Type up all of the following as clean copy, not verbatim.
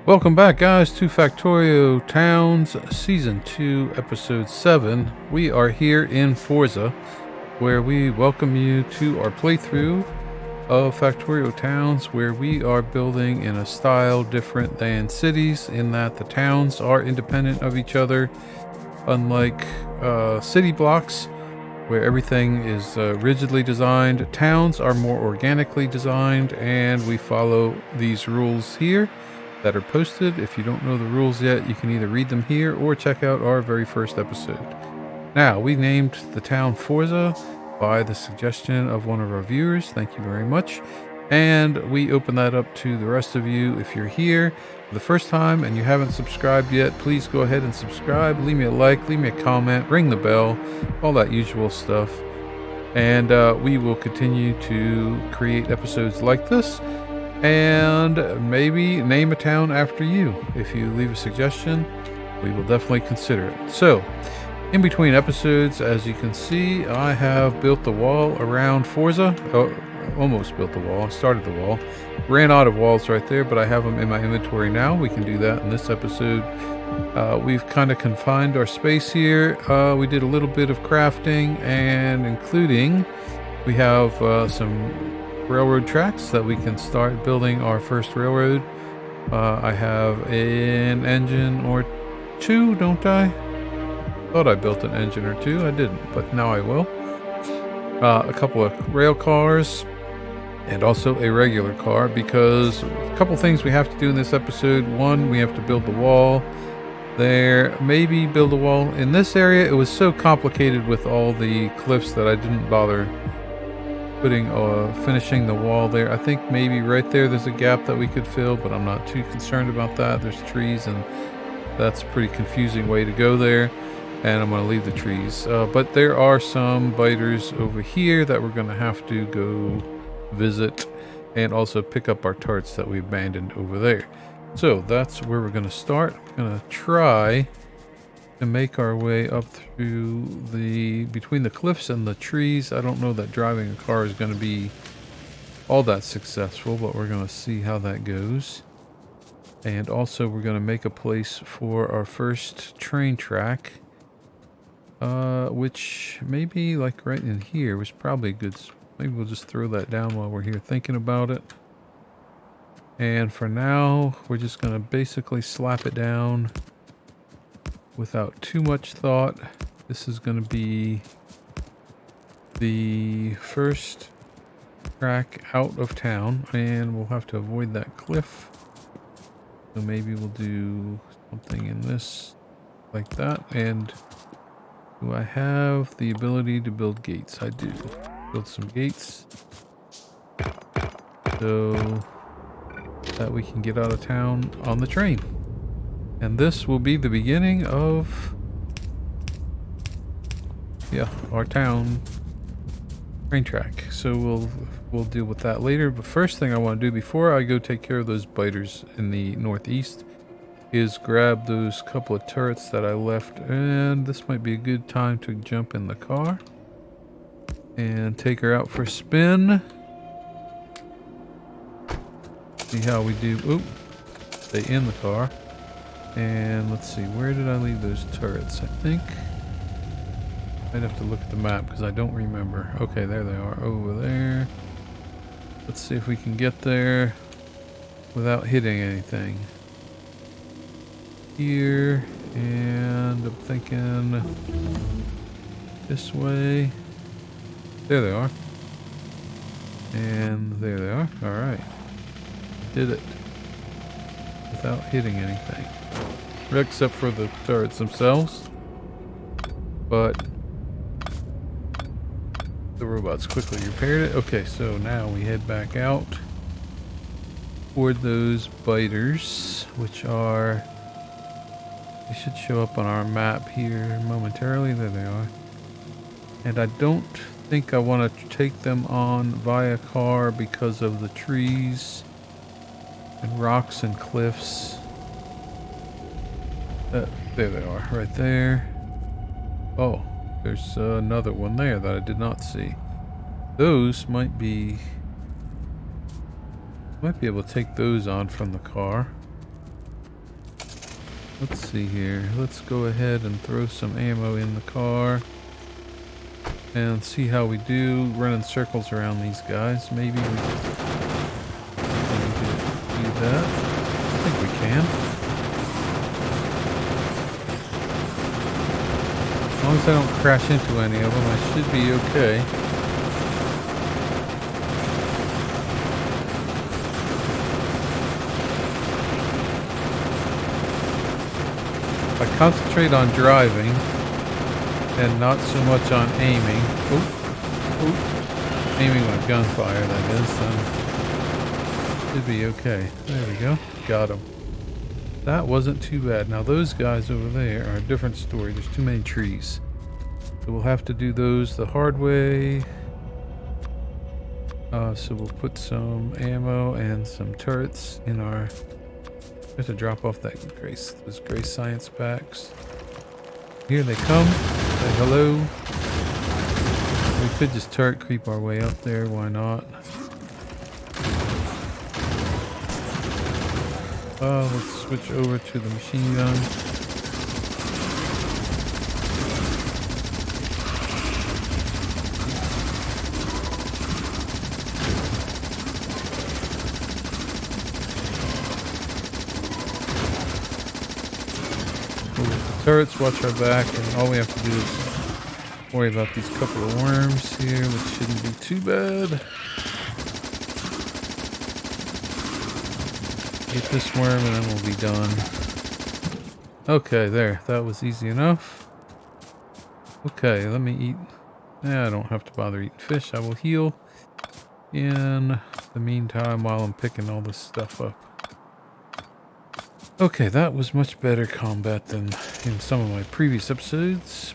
Welcome back, guys, to Factorio Towns, Season 2, Episode 7. We are here in Forza, where we welcome you to our playthrough of Factorio Towns, where we are building in a style different than cities, in that the towns are independent of each other, unlike city blocks, where everything is rigidly designed. Towns are more organically designed, and we follow these rules here that are posted. If you don't know the rules yet, you can either read them here or check out our very first episode. Now, we named the town Forza by the suggestion of one of our viewers. Thank you very much. And we open that up to the rest of you. If you're here for the first time and you haven't subscribed yet, please go ahead and subscribe. Leave me a like, leave me a comment, ring the bell, all that usual stuff. And we will continue to create episodes like this, and maybe name a town after you. If you leave a suggestion, we will definitely consider it. So, in between episodes, as you can see, I have built the wall around Forza. Almost built the wall. Started the wall. Ran out of walls right there, but I have them in my inventory now. We can do that in this episode. We've kind of confined our space here. We did a little bit of crafting, and including we have some railroad tracks that we can start building our first railroad. I have an engine or two, don't I? Thought I built an engine or two. I didn't, but now I will. A couple of rail cars and also a regular car, because a couple things we have to do in this episode. One, we have to build the wall there, maybe build a wall in this area. It was so complicated with all the cliffs that I didn't bother finishing the wall there. I think maybe right there's a gap that we could fill, but I'm not too concerned about that. There's trees, and that's a pretty confusing way to go there, and I'm going to leave the trees. But there are some biters over here that we're going to have to go visit, and also pick up our turrets that we abandoned over there. So that's where we're going to start. We're going to try to make our way up through between the cliffs and the trees. I don't know that driving a car is going to be all that successful, but we're going to see how that goes. And also we're going to make a place for our first train track, which maybe like right in here was probably a good. Maybe we'll just throw that down while we're here thinking about it. And for now, we're just going to basically slap it down without too much thought. This is going to be the first track out of town, and we'll have to avoid that cliff. So maybe we'll do something in this like that. And do I have the ability to build gates? I do. Build some gates so that we can get out of town on the train. And this will be the beginning of, our town train track. So we'll deal with that later. But first thing I want to do before I go take care of those biters in the northeast is grab those couple of turrets that I left. And this might be a good time to jump in the car and take her out for a spin. See how we do. Oop, stay in the car. And let's see, where did I leave those turrets? I think I'd have to look at the map because I don't remember. Okay, there they are, over there. Let's see if we can get there without hitting anything. Here, and I'm thinking this way. There they are. And there they are. All right. Did it without hitting anything, except for the turrets themselves. But the robots quickly repaired it. Okay, so now we head back out toward those biters, which are, they should show up on our map here momentarily. There they are. And I don't think I want to take them on via car because of the trees and rocks and cliffs. There they are, right there. Oh, there's another one there that I did not see. Those might be able to take those on from the car. Let's see here. Let's go ahead and throw some ammo in the car and see how we do running circles around these guys. Maybe we can do that. I think we can. As long as I don't crash into any of them, I should be okay. If I concentrate on driving and not so much on aiming, aiming with gunfire, that is, then should be okay. There we go. Got him. That wasn't too bad. Now those guys over there are a different story. There's too many trees. So we'll have to do those the hard way. So we'll put some ammo and some turrets in our... We have to drop off those gray science packs. Here they come. Say hello. We could just turret creep our way up there. Why not? Let's switch over to the machine gun. Turrets, watch our back, and all we have to do is worry about these couple of worms here, which shouldn't be too bad. Get this worm and then we'll be done. Okay, there. That was easy enough. Okay, let me eat. I don't have to bother eating fish. I will heal in the meantime while I'm picking all this stuff up. Okay, that was much better combat than in some of my previous episodes.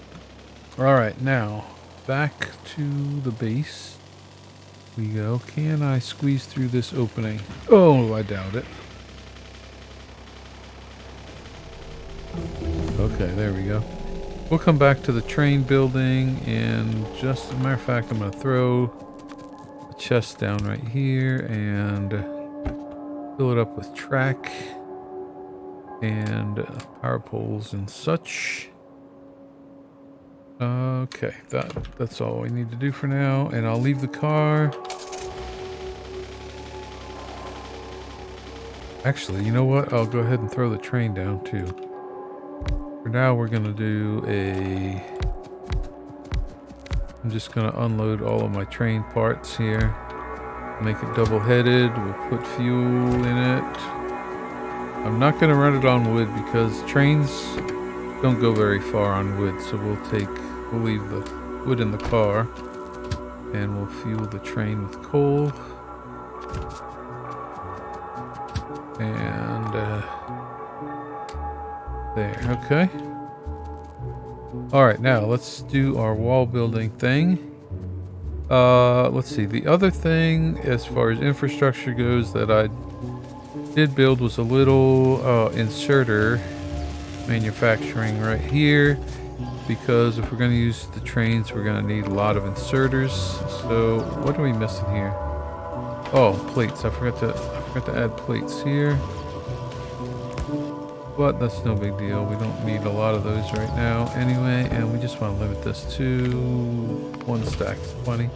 Alright, now, back to the base we go. Can I squeeze through this opening? Oh, I doubt it. Okay, there we go. We'll come back to the train building and just, as a matter of fact, I'm going to throw a chest down right here and fill it up with track and power poles and such. Okay, that's all we need to do for now, and I'll leave the car. Actually, you know what? I'll go ahead and throw the train down too. For now, we're gonna do I'm just gonna unload all of my train parts here. Make it double-headed. We'll put fuel in it. I'm not gonna run it on wood because trains don't go very far on wood, so we'll leave the wood in the car and we'll fuel the train with coal. And there, okay. Alright, now let's do our wall building thing. Let's see, the other thing as far as infrastructure goes that I did build was a little inserter manufacturing right here, because if we're going to use the trains we're going to need a lot of inserters. So what are we missing here? Oh, plates. I forgot to add plates here, but that's no big deal. We don't need a lot of those right now anyway, and we just want to limit this to 1 stack. Is plenty.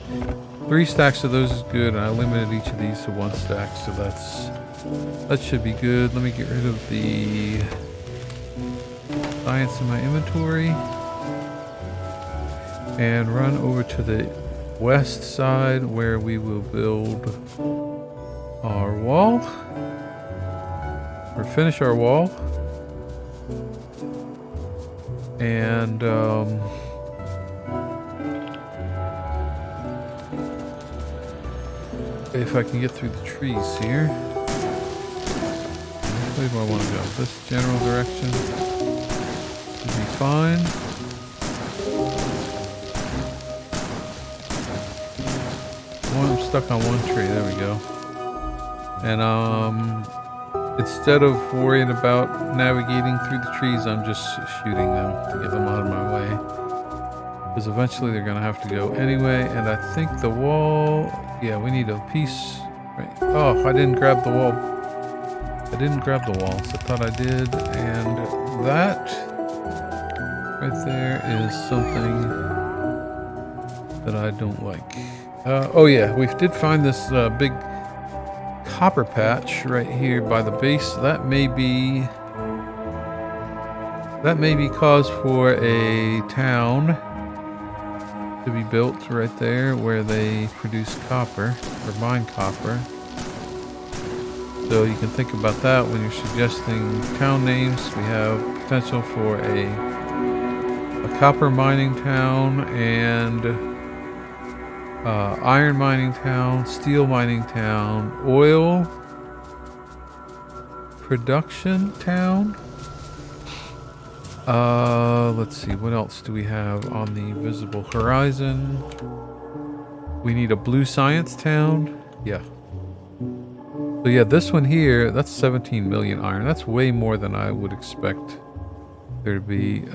3 stacks of those is good, and I limited each of these to 1 stack, so that should be good. Let me get rid of the science in my inventory and run over to the west side where we will build our wall, or finish our wall. And if I can get through the trees here. Where do I want to go? This general direction should be fine. I'm stuck on one tree. There we go. And instead of worrying about navigating through the trees, I'm just shooting them to get them out of my way, because eventually they're gonna have to go anyway. And I think the wall, yeah, we need a piece, right? Oh, I didn't grab the wall I didn't grab the walls. I thought I did. And that right there is something that I don't like. Oh yeah, we did find this big copper patch right here by the base. That may be cause for a town to be built right there where they produce copper or mine copper. So you can think about that when you're suggesting town names. We have potential for a copper mining town and iron mining town, steel mining town, oil production town. Let's see, what else do we have on the visible horizon? We need a blue science town. Yeah. So yeah, this one here, that's 17 million iron. That's way more than I would expect there to be.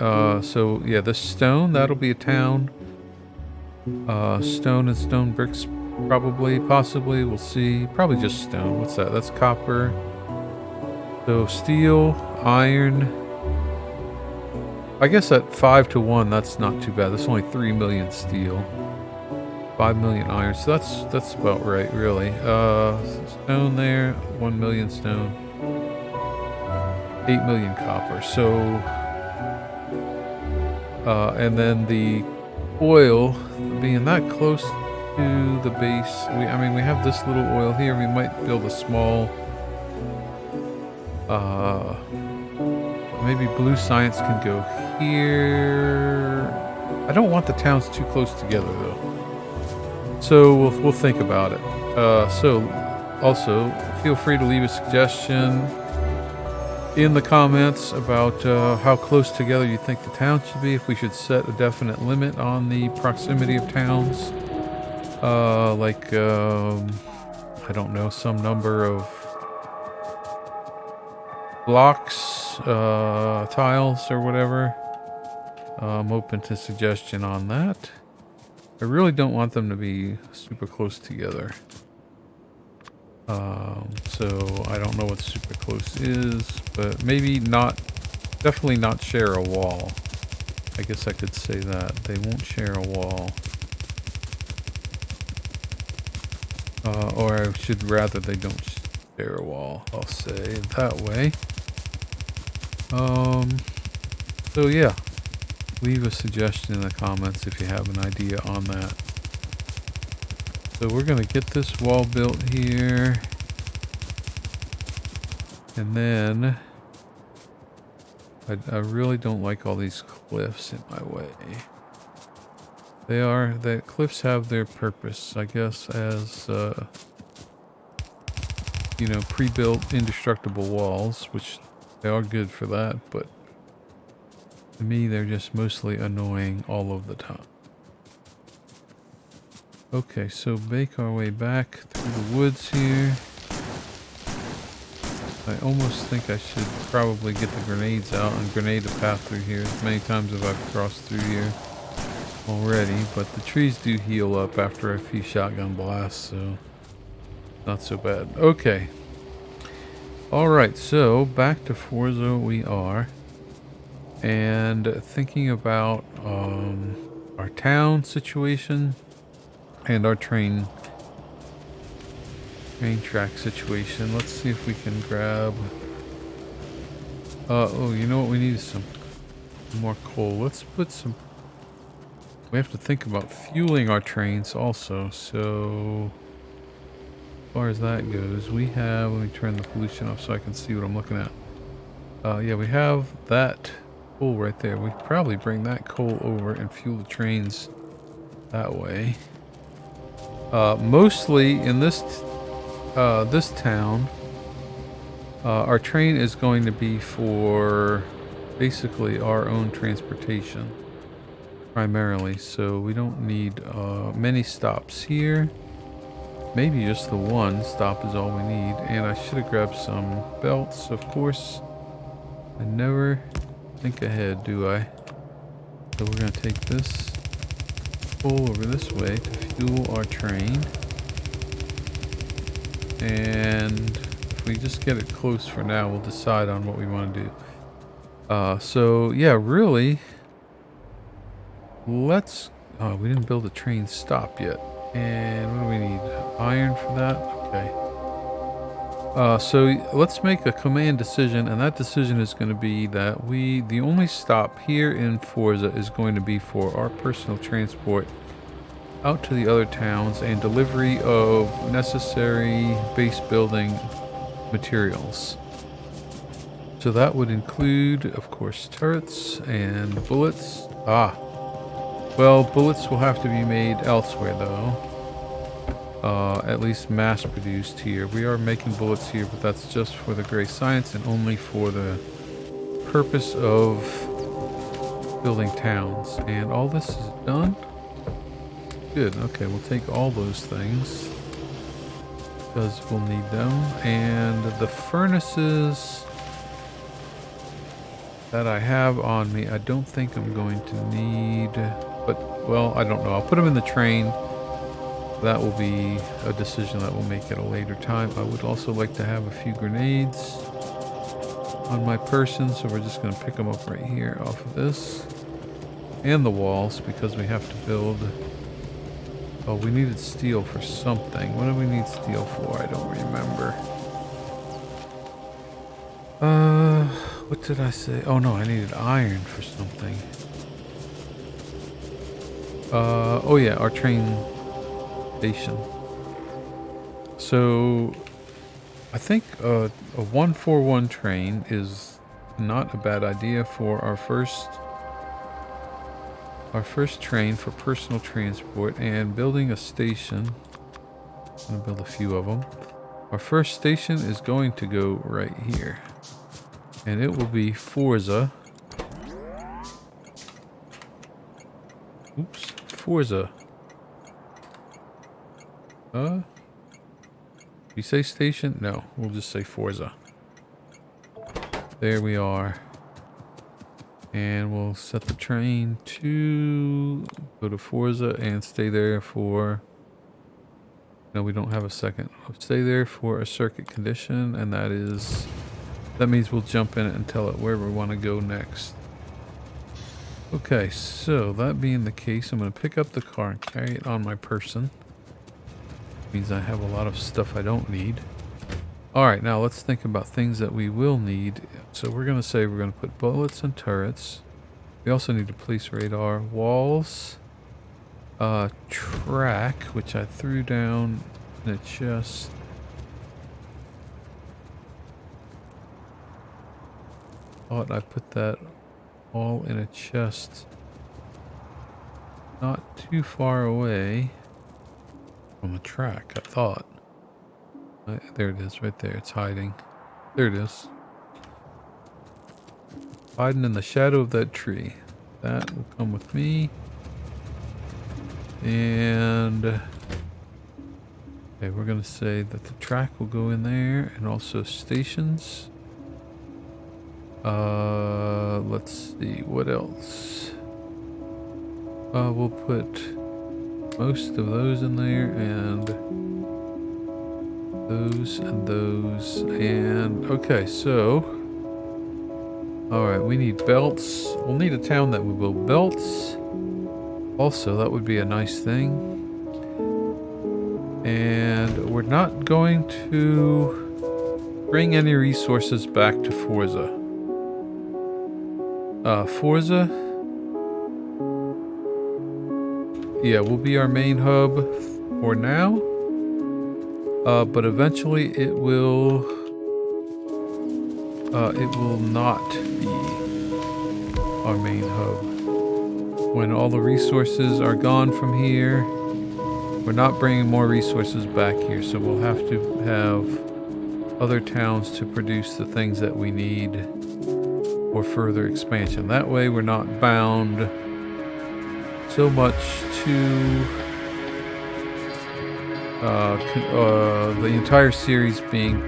So yeah, this stone, that'll be a town. Stone and stone bricks, probably, possibly, we'll see. Probably just stone. What's that? That's copper. So steel, iron. I guess at 5 to 1, that's not too bad. That's only 3 million steel. 5 million iron, so that's about right, really. Stone there, 1 million stone, 8 million copper. So, and then the oil being that close to the base. I mean, we have this little oil here. We might build a small. Maybe blue science can go here. I don't want the towns too close together though. So we'll think about it. So also feel free to leave a suggestion in the comments about how close together you think the towns should be. If we should set a definite limit on the proximity of towns, I don't know, some number of blocks, tiles, or whatever. I'm open to suggestion on that. I really don't want them to be super close together. So I don't know what super close is, but maybe not, definitely not share a wall. I guess I could say that. They won't share a wall. Or I should rather they don't share a wall. I'll say it that way. So yeah. Leave a suggestion in the comments if you have an idea on that. So we're going to get this wall built here. And then I really don't like all these cliffs in my way. The cliffs have their purpose, I guess, as, you know, pre-built indestructible walls, which they are good for that, but to me, they're just mostly annoying all of the time. Okay, so make our way back through the woods here. I almost think I should probably get the grenades out and grenade a path through here. As many times as I've crossed through here already, but the trees do heal up after a few shotgun blasts, so not so bad. Okay. Alright, so back to Forza we are. And thinking about our town situation and our train track situation. Let's see if we can grab oh, you know what, we need some more coal. Let's put some, we have to think about fueling our trains also. So as far as that goes, we have, let me turn the pollution off so I can see what I'm looking at. Yeah, we have that coal right there. We could probably bring that coal over and fuel the trains that way. Mostly in this this town, our train is going to be for basically our own transportation primarily, so we don't need many stops here. Maybe just the one stop is all we need. And I should have grabbed some belts, of course. I never think ahead, do I? So we're going to take this coal over this way to fuel our train. And if we just get it close for now, we'll decide on what we want to do. So yeah, really, let's... Oh, we didn't build a train stop yet. And what do we need? Iron for that? Okay. So let's make a command decision, and that decision is going to be that the only stop here in Forza is going to be for our personal transport out to the other towns and delivery of necessary base building materials. So that would include, of course, turrets and bullets. Well, bullets will have to be made elsewhere, though. At least mass-produced here. We are making bullets here, but that's just for the gray science and only for the purpose of building towns. And all this is done? Good. Okay, we'll take all those things because we'll need them. And the furnaces that I have on me, I don't think I'm going to need, but, well, I don't know. I'll put them in the train. That will be a decision that we'll make at a later time. I would also like to have a few grenades on my person, so we're just going to pick them up right here off of this. And the walls, because we have to build... Oh, we needed steel for something. What do we need steel for? I don't remember. What did I say? Oh no, I needed iron for something. Oh yeah, our train station. So I think a 141 train is not a bad idea for our first train for personal transport. And building a station, I'm gonna build a few of them. Our first station is going to go right here, and it will be Forza. Oops, Forza. We say station? No, we'll just say Forza. There we are. And we'll set the train to go to Forza and stay there for... No, we don't have a second. We'll stay there for a circuit condition, and that means we'll jump in it and tell it where we want to go next. Okay, so that being the case, I'm going to pick up the car and carry it on my person. Means I have a lot of stuff I don't need. Alright, now let's think about things that we will need. So we're going to say we're going to put bullets and turrets. We also need to place radar, walls, track, which I threw down in a chest. Thought I put that all in a chest not too far away from the track, I thought. There it is, right there. It's hiding. There it is. Hiding in the shadow of that tree. That will come with me. And... okay, we're going to say that the track will go in there, and also stations. Let's see, what else? We'll put most of those in there, and those and those, and okay, so alright, we need belts. We'll need a town that will build belts. Also, that would be a nice thing. And we're not going to bring any resources back to Forza. Forza, yeah, will be our main hub for now, but eventually it will not be our main hub. When all the resources are gone from here, we're not bringing more resources back here, so we'll have to have other towns to produce the things that we need for further expansion. That way we're not bound so much to the entire series being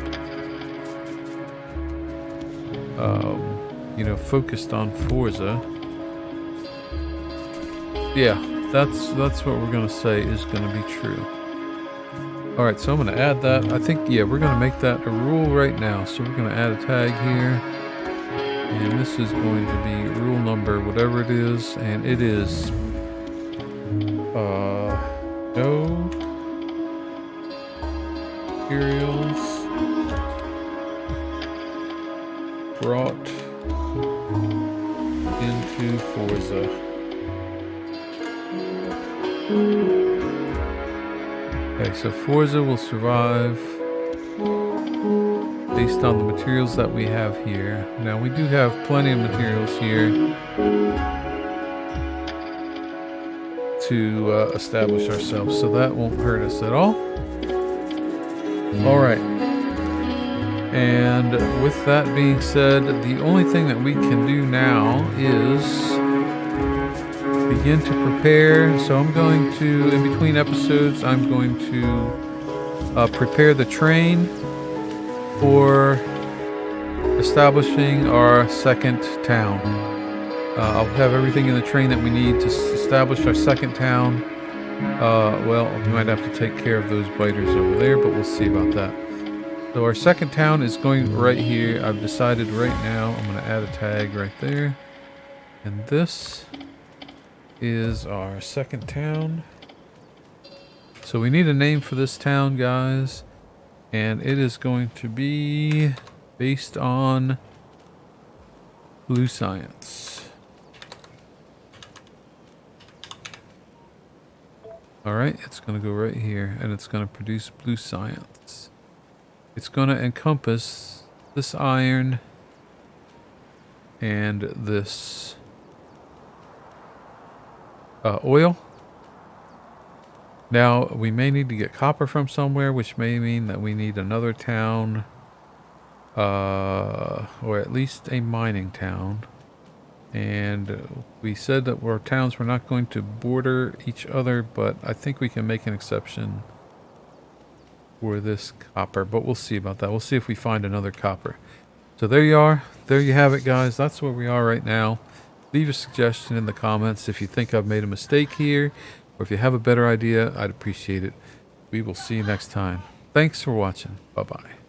focused on Forza. Yeah, that's what we're gonna say is gonna be true. All right, so I'm going to add that. I think, yeah, we're going to make that a rule right now. So we're going to add a tag here. And this is going to be rule number, whatever it is. And it is, no materials brought into Forza. Okay, so Forza will survive based on the materials that we have here. Now we do have plenty of materials here to establish ourselves, so that won't hurt us at all. All right. And with that being said, the only thing that we can do now is begin to prepare. So I'm going to, in between episodes, I'm going to prepare the train for establishing our second town. I'll have everything in the train that we need to establish our second town. Well, we might have to take care of those biters over there, but we'll see about that. So our second town is going right here. I've decided right now I'm going to add a tag right there. And this is our second town. So we need a name for this town, guys. And it is going to be based on blue science. Alright, it's going to go right here. And it's going to produce blue science. It's going to encompass this iron and this oil. Now, we may need to get copper from somewhere, which may mean that we need another town, or at least a mining town. And we said that our towns were not going to border each other, but I think we can make an exception for this copper, but we'll see about that. We'll see if we find another copper. So there you are. There you have it, guys. That's where we are right now. Leave a suggestion in the comments if you think I've made a mistake here, or if you have a better idea. I'd appreciate it. We will see you next time. Thanks for watching. Bye-bye.